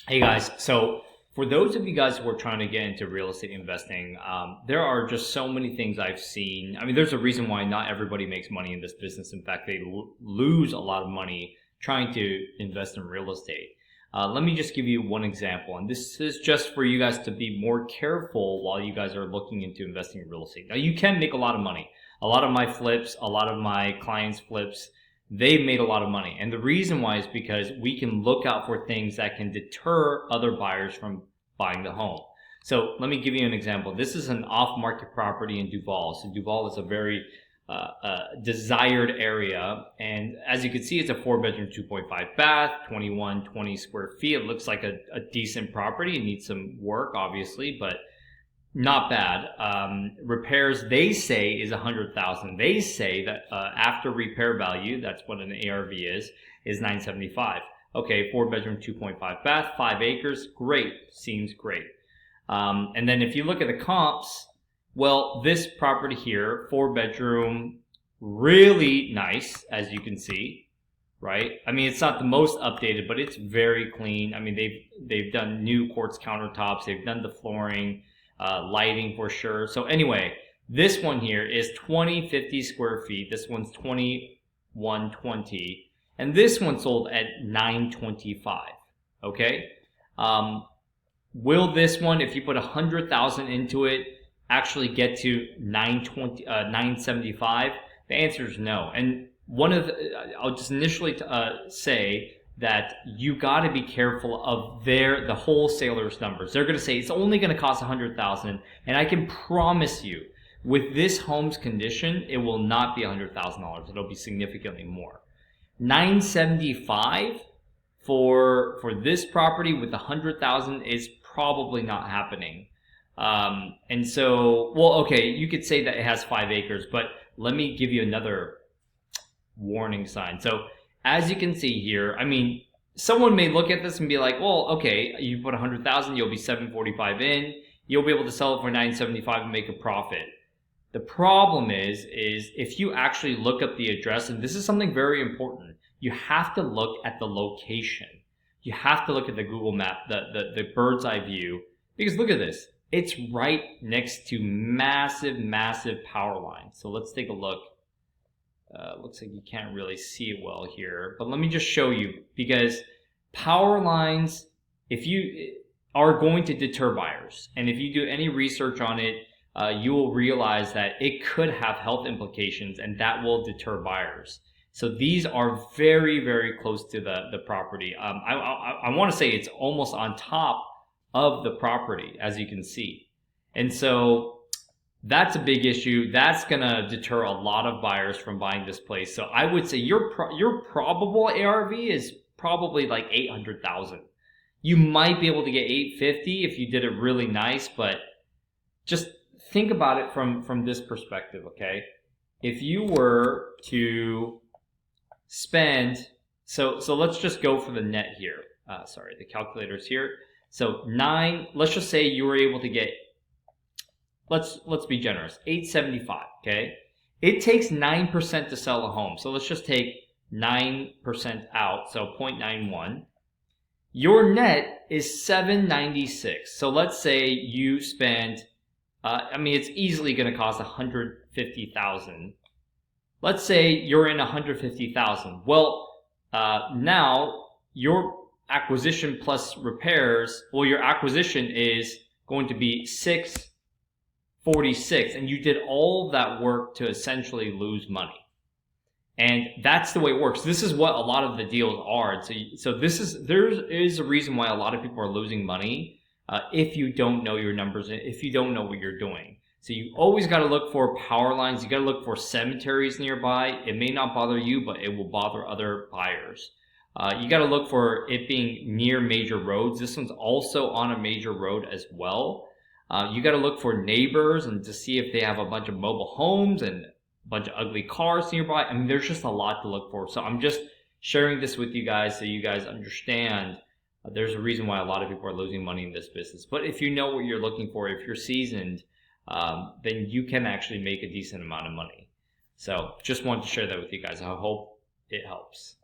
Hey guys, so for those of you guys who are trying to get into real estate investing, there are just so many things I've seen. I mean, there's a reason why not everybody makes money in this business. In fact, they lose a lot of money trying to invest in real estate. Let me just give you one example, and this is just for you guys to be more careful while you guys are looking into investing in real estate. Now, you can make a lot of money. A lot of my flips, a lot of my clients' flips, they've made a lot of money. And the reason why is because we can look out for things that can deter other buyers from buying the home. So let me give you an example. This is an off-market property in Duval. So Duval is a very desired area. And as you can see, it's a 4-bedroom, 2.5 bath, 2120 square feet. It looks like a decent property. It needs some work, obviously, but not bad. Repairs, they say, is 100,000. They say that after repair value, that's what an ARV is 975. Okay, 4-bedroom, 2.5 bath, 5 acres. Great, seems great. And then if you look at the comps, well, this property here, 4-bedroom, really nice, as you can see, right? I mean, it's not the most updated, but it's very clean. I mean, they've done new quartz countertops. They've done the flooring. Lighting for sure. So anyway, this one here is 2050 square feet. This one's 2120, and this one sold at 925. Okay. Will this one, if you put 100,000 into it, actually get to 975? The answer is no. And I'll just initially say that you got to be careful of the wholesalers' numbers. They're going to say it's only going to cost 100,000, and I can promise you, with this home's condition, it will not be $100,000. It'll be significantly more. 975 for this property with 100,000 is probably not happening. And so, well, okay, you could say that it has 5 acres, but let me give you another warning sign. So, as you can see here, I mean, someone may look at this and be like, well, okay, you put 100,000, you'll be 745 in, you'll be able to sell it for 975 and make a profit. The problem is if you actually look up the address, and this is something very important, you have to look at the location. You have to look at the Google map, the bird's eye view, because look at this. It's right next to massive, massive power lines. So let's take a look. Looks like you can't really see it well here, but let me just show you, because power lines, if you are going to deter buyers, and if you do any research on it, you will realize that it could have health implications, and that will deter buyers. So these are very, very close to the property. I want to say it's almost on top of the property, as you can see, and so that's a big issue. That's going to deter a lot of buyers from buying this place. So I would say your probable ARV is probably like 800,000. You might be able to get 850 if you did it really nice, but just think about it from this perspective, okay? If you were to spend, so let's just go for the net here. Sorry, the calculator's here. So let's just say you were able to get, let's be generous, 875, okay? It takes 9% to sell a home. So let's just take 9% out, so 0.91. Your net is 796. So let's say you spend, I mean, it's easily going to cost 150,000. Let's say you're in 150,000. Well, now your acquisition plus repairs, well, your acquisition is going to be 646, and you did all that work to essentially lose money. And that's the way it works. This is what a lot of the deals are. So there is a reason why a lot of people are losing money if you don't know your numbers, if you don't know what you're doing. So you always got to look for power lines. You got to look for cemeteries nearby. It may not bother you, but it will bother other buyers. You got to look for it being near major roads. This one's also on a major road as well. You got to look for neighbors and to see if they have a bunch of mobile homes and a bunch of ugly cars nearby. I mean, there's just a lot to look for. So I'm just sharing this with you guys so you guys understand there's a reason why a lot of people are losing money in this business. But if you know what you're looking for, if you're seasoned, then you can actually make a decent amount of money. So just wanted to share that with you guys. I hope it helps.